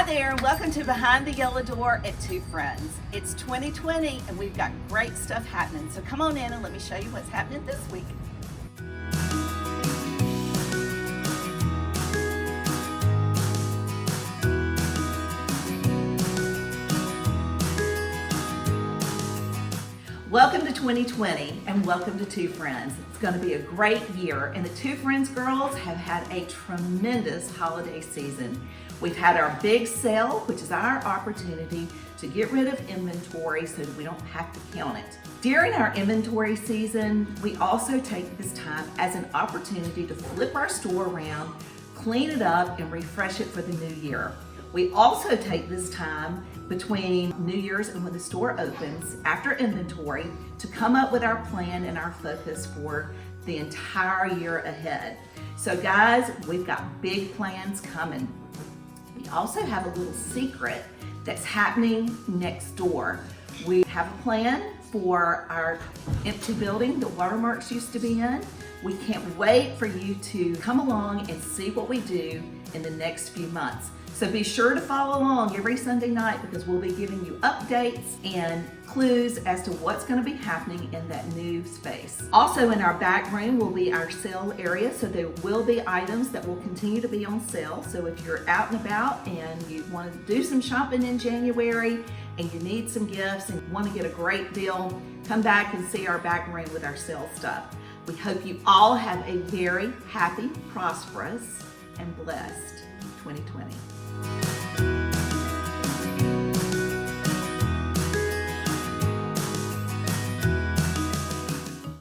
there, and welcome to Behind the Yellow Door at Two Friends. It's 2020 and we've got great stuff happening, so come on in and let me show you what's happening this week. Welcome to 2020 and welcome to Two Friends. It's going to be a great year, and the Two Friends girls have had a tremendous holiday season. We've had our big sale, which is our opportunity to get rid of inventory so that we don't have to count it. During our inventory season, we also take this time as an opportunity to flip our store around, clean it up, and refresh it for the new year. We also take this time between New Year's and when the store opens after inventory to come up with our plan and our focus for the entire year ahead. So guys, we've got big plans coming. We also have a little secret that's happening next door. We have a plan for our empty building the Watermarks used to be in. We can't wait for you to come along and see what we do in the next few months. So be sure to follow along every Sunday night because we'll be giving you updates and clues as to what's going to be happening in that new space. Also in our back room will be our sale area, so there will be items that will continue to be on sale. So if you're out and about and you want to do some shopping in January and you need some gifts and want to get a great deal, come back and see our back room with our sale stuff. We hope you all have a very happy, prosperous, and blessed 2020.